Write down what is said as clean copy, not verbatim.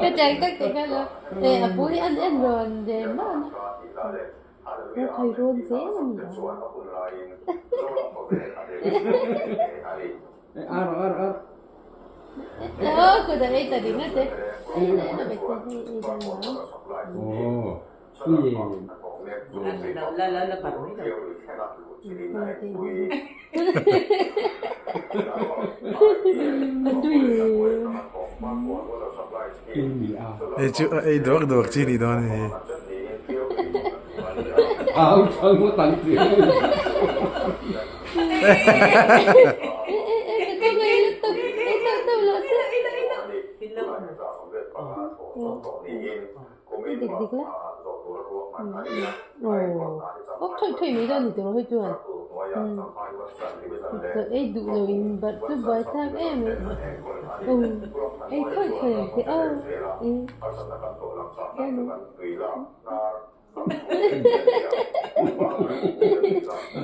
cái trang tất cả cái đó để bố anh rồi để mà nó thầy rôn dễ lắm ar aku dah tadi ngerti nak baca ni dah oh iya la parmi Door chini dan ni. Ang mo tangti. Dik lah. Oh, thôi mấy lần thì tôi nói chuyện. Tôi đủ rồi, bật tôi bài thang em. Thôi thì cái nữa.